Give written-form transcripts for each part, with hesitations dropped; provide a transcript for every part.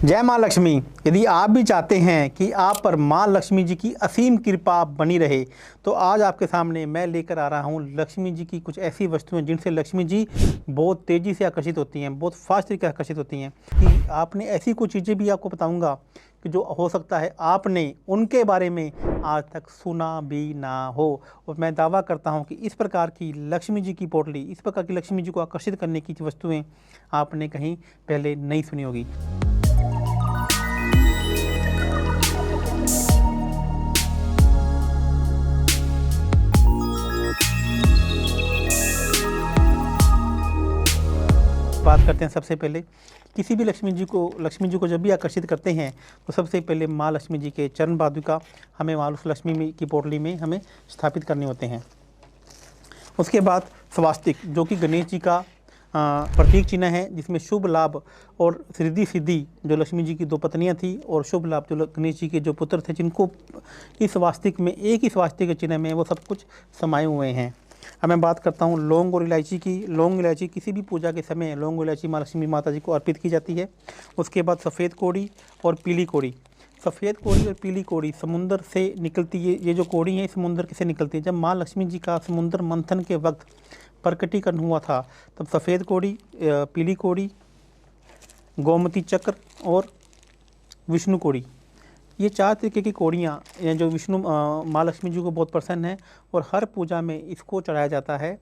जय माँ लक्ष्मी। यदि आप भी चाहते हैं कि आप पर माँ लक्ष्मी जी की असीम कृपा बनी रहे तो आज आपके सामने मैं लेकर आ रहा हूँ लक्ष्मी जी की कुछ ऐसी वस्तुएं जिनसे लक्ष्मी जी बहुत तेज़ी से आकर्षित होती हैं, बहुत फास्ट तरीके से आकर्षित होती हैं। कि आपने ऐसी कुछ चीज़ें भी आपको बताऊँगा कि जो हो सकता है आपने उनके बारे में आज तक सुना भी ना हो। और मैं दावा करता हूँ कि इस प्रकार की लक्ष्मी जी की पोटली, इस प्रकार की लक्ष्मी जी को आकर्षित करने की वस्तुएँ आपने कहीं पहले नहीं सुनी होगी। बात करते हैं सबसे पहले किसी भी लक्ष्मी जी को जब भी आकर्षित करते हैं तो सबसे पहले माँ लक्ष्मी जी के चरण पादुका हमें माँ लक्ष्मी की पोटली में हमें स्थापित करने होते हैं। उसके बाद स्वास्तिक जो कि गणेश जी का प्रतीक चिन्ह है, जिसमें शुभ लाभ और रिद्धि सिद्धि जो लक्ष्मी जी की दो पत्नियां थी और शुभ लाभ जो गणेश जी के जो पुत्र थे, जिनको इस स्वास्तिक में एक ही स्वास्तिक के चिन्ह में वो सब कुछ समाये हुए हैं। अब मैं बात करता हूँ लौंग और इलायची की। लौंग इलायची किसी भी पूजा के समय लौंग और इलायची माँ लक्ष्मी माता जी को अर्पित की जाती है। उसके बाद सफ़ेद कोड़ी और पीली कोड़ी। सफ़ेद कोड़ी और पीली कोड़ी समुंदर से निकलती है। ये जो कोड़ी है समुंदर से निकलती है। जब माँ लक्ष्मी जी का समुंदर मंथन के वक्त प्रकटीकरण हुआ था तब सफ़ेद कोड़ी, पीली कोड़ी, गोमती चक्र और विष्णु कोड़ी, ये चार तरीके की कोड़ियाँ जो विष्णु माँ लक्ष्मी जी को बहुत पसंद है और हर पूजा में इसको चढ़ाया जाता है।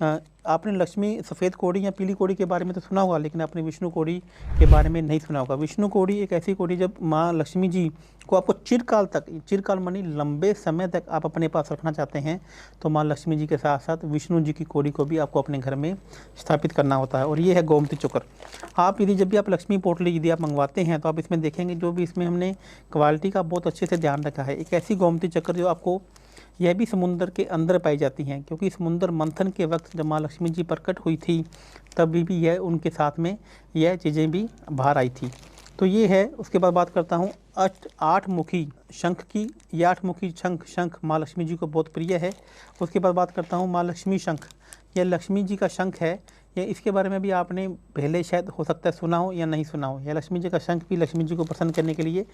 आपने लक्ष्मी सफ़ेद कोड़ी या पीली कोड़ी के बारे में तो सुना होगा, लेकिन आपने विष्णु कोड़ी के बारे में नहीं सुना होगा। विष्णु कोड़ी एक ऐसी कोड़ी जब माँ लक्ष्मी जी को आपको चिरकाल मानी लंबे समय तक आप अपने पास रखना चाहते हैं तो माँ लक्ष्मी जी के साथ साथ विष्णु जी की कोड़ी को भी आपको अपने घर में स्थापित करना होता है। और ये है गोमती चक्र। आप यदि जब भी आप लक्ष्मी पोटली यदि आप मंगवाते हैं तो आप इसमें देखेंगे जो भी इसमें हमने क्वालिटी का बहुत अच्छे से ध्यान रखा है। एक ऐसी गोमती चक्र जो आपको यह भी समुंदर के अंदर पाई जाती हैं, क्योंकि समुंदर मंथन के वक्त जब माँ लक्ष्मी जी प्रकट हुई थी तभी भी यह उनके साथ में यह चीज़ें भी बाहर आई थी। तो ये है। उसके बाद बात करता हूँ आठ मुखी शंख की। यह आठ मुखी शंख माँ लक्ष्मी जी को बहुत प्रिय है। उसके बाद बात करता हूँ माँ लक्ष्मी शंख। यह लक्ष्मी जी का शंख है। ये इसके बारे में भी आपने पहले शायद हो सकता है सुना हो या नहीं सुना हो। यह लक्ष्मी जी का शंख भी लक्ष्मी जी को प्रसन्न करने के लिए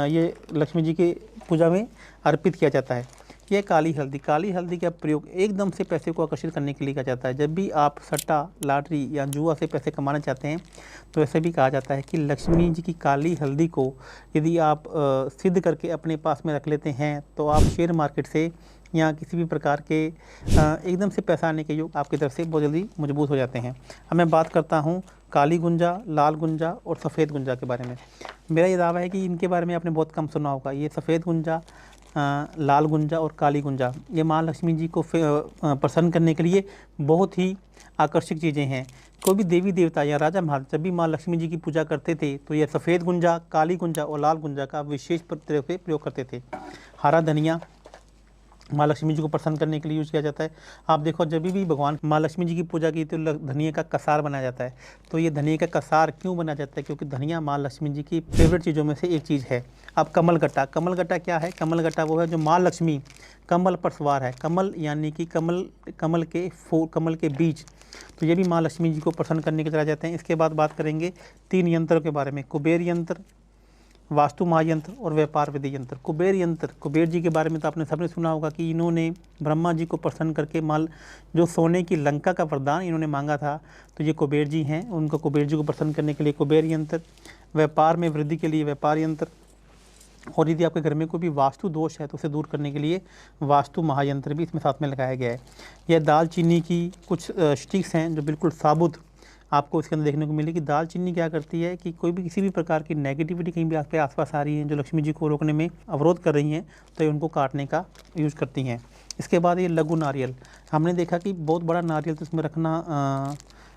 ये लक्ष्मी जी के पूजा में अर्पित किया जाता है। यह काली हल्दी का प्रयोग एकदम से पैसे को आकर्षित करने के लिए किया जाता है। जब भी आप सट्टा, लॉटरी या जुआ से पैसे कमाना चाहते हैं तो ऐसे भी कहा जाता है कि लक्ष्मी जी की काली हल्दी को यदि आप सिद्ध करके अपने पास में रख लेते हैं तो आप शेयर मार्केट से या किसी भी प्रकार के एकदम से पैसा आने के योग आपकी तरफ से बहुत जल्दी मजबूत हो जाते हैं। अब मैं बात करता हूँ काली गुंजा, लाल गुंजा और सफ़ेद गुंजा के बारे में। मेरा ये दावा है कि इनके बारे में आपने बहुत कम सुना होगा। ये सफ़ेद गुंजा, लाल गुंजा और काली गुंजा ये माँ लक्ष्मी जी को प्रसन्न करने के लिए बहुत ही आकर्षक चीज़ें हैं। कोई भी देवी देवता या राजा महाराज जब भी माँ लक्ष्मी जी की पूजा करते थे तो यह सफ़ेद गुंजा, काली गुंजा और लाल गुंजा का विशेष तरह से प्रयोग करते थे। हरा धनिया माँ लक्ष्मी जी को प्रसन्न करने के लिए यूज़ किया जाता है। आप देखो जब भी भगवान माँ लक्ष्मी जी की पूजा की तो धनिया का कसार बनाया जाता है। तो ये धनिया का कसार क्यों बनाया जाता है? क्योंकि धनिया माँ लक्ष्मी जी की फेवरेट चीज़ों में से एक चीज़ है। अब कमल गट्टा क्या है? कमल गट्टा वो है जो माँ लक्ष्मी कमल पर सवार है। कमल यानी कि कमल के बीज। तो ये भी माँ लक्ष्मी जी को प्रसन्न करने के लिए जाते हैं। इसके बाद बात करेंगे 3 यंत्रों के बारे में। कुबेर यंत्र, वास्तु महायंत्र और व्यापार विधि यंत्र। कुबेर यंत्र, कुबेर जी के बारे में तो आपने सबने सुना होगा कि इन्होंने ब्रह्मा जी को प्रसन्न करके जो सोने की लंका का वरदान इन्होंने मांगा था, तो ये कुबेर जी हैं। उनको कुबेर जी को प्रसन्न करने के लिए कुबेर यंत्र, व्यापार में वृद्धि के लिए व्यापार यंत्र, और यदि आपके घर में कोई भी वास्तु दोष है तो उसे दूर करने के लिए वास्तु महायंत्र भी इसमें साथ में लगाया गया है। यह दालचीनी की कुछ स्टिक्स हैं जो बिल्कुल साबुत आपको इसके अंदर देखने को मिलेगी। दालचीनी क्या करती है कि कोई भी किसी भी प्रकार की नेगेटिविटी कहीं भी आपके आसपास आ रही है जो लक्ष्मी जी को रोकने में अवरोध कर रही हैं तो ये उनको काटने का यूज़ करती हैं। इसके बाद ये लघु नारियल। हमने देखा कि बहुत बड़ा नारियल तो इसमें रखना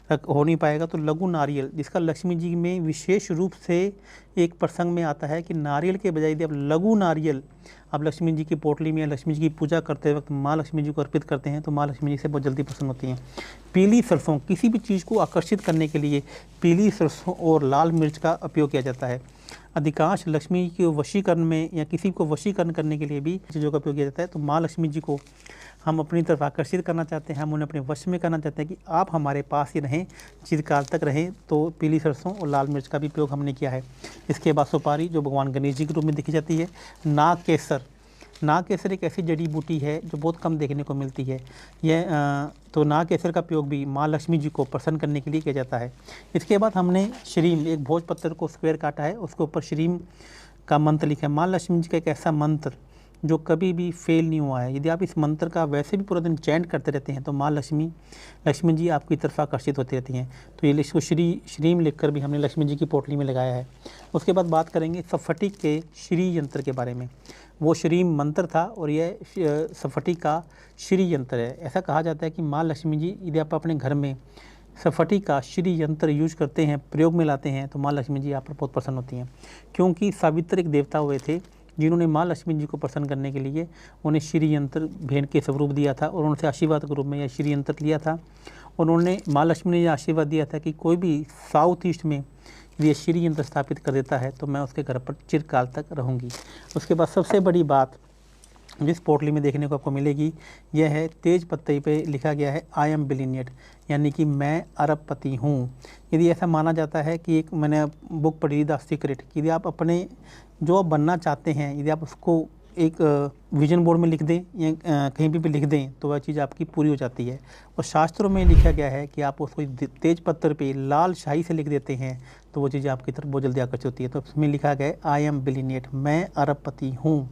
हो नहीं पाएगा, तो लघु नारियल जिसका लक्ष्मी जी में विशेष रूप से एक प्रसंग में आता है कि नारियल के बजाय यदि आप लघु नारियल आप लक्ष्मी जी की पोटली में या लक्ष्मी जी की पूजा करते वक्त माँ लक्ष्मी जी को अर्पित करते हैं तो माँ लक्ष्मी जी से बहुत जल्दी प्रसन्न होती हैं। पीली सरसों, किसी भी चीज़ को आकर्षित करने के लिए पीली सरसों और लाल मिर्च का उपयोग किया जाता है। अधिकांश लक्ष्मी के वशीकरण में या किसी को वशीकरण करने के लिए भी चीज़ों का उपयोग किया जाता है। तो माँ लक्ष्मी जी को हम अपनी तरफ आकर्षित करना चाहते हैं, हम उन्हें अपने वश में करना चाहते हैं कि आप हमारे पास ही रहें, चिरकाल तक रहें। तो पीली सरसों और लाल मिर्च का भी प्रयोग हमने किया है। इसके बाद सुपारी, जो भगवान गणेश जी के रूप में देखी जाती है। नाग केसर, नाग केसर एक ऐसी जड़ी बूटी है जो बहुत कम देखने को मिलती है। तो नाग केसर का प्रयोग भी माँ लक्ष्मी जी को प्रसन्न करने के लिए किया जाता है। इसके बाद हमने श्रीम, एक भोजपत्र को स्क्वायर काटा है, उसके ऊपर श्रीम का मंत्र लिखा है। माँ लक्ष्मी जी का एक ऐसा मंत्र जो कभी भी फेल नहीं हुआ है। यदि आप इस मंत्र का वैसे भी पूरा दिन चैंट करते रहते हैं तो माँ लक्ष्मी जी आपकी तरफ आकर्षित होती रहती हैं। तो ये इसको श्रीम लिखकर भी हमने लक्ष्मी जी की पोटली में लगाया है। उसके बाद बात करेंगे सफटिक के श्री यंत्र के बारे में। वो श्रीम मंत्र था और यह सफटिक का श्री यंत्र है। ऐसा कहा जाता है कि माँ लक्ष्मी जी यदि आप अपने घर में सफटिक का श्री यंत्र यूज करते हैं, प्रयोग में लाते हैं, तो माँ लक्ष्मी जी आप पर बहुत प्रसन्न होती हैं। क्योंकि सावित्री एक देवता हुए थे जिन्होंने माँ लक्ष्मी जी को प्रसन्न करने के लिए उन्हें श्री यंत्र भेंट के स्वरूप दिया था और उनसे आशीर्वाद के रूप में यह श्री यंत्र लिया था। उन्होंने माँ लक्ष्मी ने यह आशीर्वाद दिया था कि कोई भी साउथ ईस्ट में ये श्री यंत्र स्थापित कर देता है तो मैं उसके घर पर चिरकाल तक रहूँगी। उसके बाद सबसे बड़ी बात जिस पोटली में देखने को आपको मिलेगी, यह है तेज पत्ते पे लिखा गया है आई एम बिलियनियर, यानी कि मैं अरबपति हूँ। यदि ऐसा माना जाता है कि एक मैंने बुक पढ़ी द सीक्रेट, यदि आप अपने जो आप बनना चाहते हैं यदि आप उसको एक विजन बोर्ड में लिख दें या कहीं भी लिख दें तो वह चीज़ आपकी पूरी हो जाती है। और शास्त्रों में लिखा गया है कि आप उसको तेज पत्थर पे लाल शाही से लिख देते हैं तो वो चीज़ें आपकी तरफ बहुत जल्दी आकर्षित होती है। तो उसमें लिखा गया है आई एम बिलियनियर, मैं अरबपति हूँ।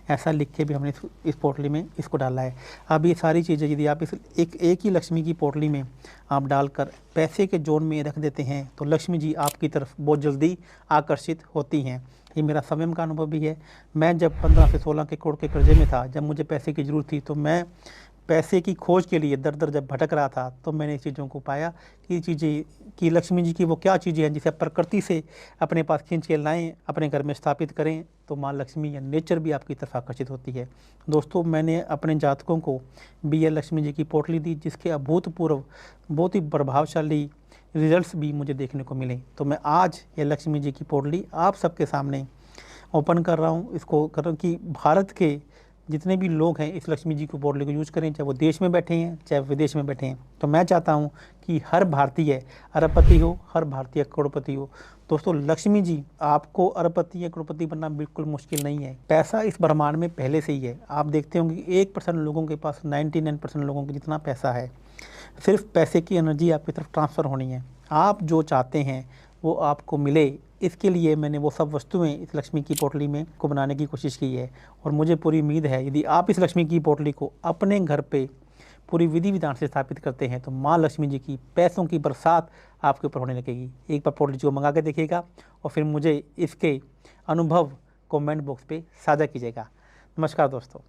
ऐसा लिख के भी हमने इस पोटली में इसको डाला है। अब ये सारी चीज़ें यदि आप इस एक ही लक्ष्मी की पोटली में आप डालकर पैसे के जोन में रख देते हैं तो लक्ष्मी जी आपकी तरफ बहुत जल्दी आकर्षित होती हैं। ये मेरा स्वयं का अनुभव भी है। मैं जब 15 से 16 करोड़ के कर्जे में था, जब मुझे पैसे की ज़रूरत थी, तो मैं पैसे की खोज के लिए दर दर जब भटक रहा था तो मैंने इस चीज़ों को पाया कि चीज़ें कि लक्ष्मी जी की वो क्या चीज़ें हैं जिसे प्रकृति से अपने पास खींच के लाएँ, अपने घर में स्थापित करें तो माँ लक्ष्मी या नेचर भी आपकी तरफ आकर्षित होती है। दोस्तों, मैंने अपने जातकों को BL लक्ष्मी जी की पोटली दी जिसके अभूतपूर्व बहुत ही प्रभावशाली रिजल्ट्स भी मुझे देखने को मिले। तो मैं आज ये लक्ष्मी जी की पोटली आप सबके सामने ओपन कर रहा हूँ। इसको कर रहा हूँ कि भारत के जितने भी लोग हैं इस लक्ष्मी जी की पोटली को यूज़ करें, चाहे वो देश में बैठे हैं चाहे विदेश में बैठे हैं। तो मैं चाहता हूँ कि हर भारतीय अरबपति हो, हर भारतीय करोड़पति हो। दोस्तों, लक्ष्मी जी आपको अरबपति या करोड़पति बनना बिल्कुल मुश्किल नहीं है। पैसा इस ब्रह्मांड में पहले से ही है। आप देखते होंगे कि 1% लोगों के पास 99% लोगों के जितना पैसा है। सिर्फ पैसे की एनर्जी आपकी तरफ ट्रांसफ़र होनी है। आप जो चाहते हैं वो आपको मिले, इसके लिए मैंने वो सब वस्तुएं इस लक्ष्मी की पोटली में को बनाने की कोशिश की है। और मुझे पूरी उम्मीद है यदि आप इस लक्ष्मी की पोटली को अपने घर पे पूरी विधि विधान से स्थापित करते हैं तो माँ लक्ष्मी जी की पैसों की बरसात आपके ऊपर होने लगेगी। एक बार पोटली को मंगा के देखिएगा और फिर मुझे इसके अनुभव कमेंट बॉक्स पे साझा कीजिएगा। नमस्कार दोस्तों।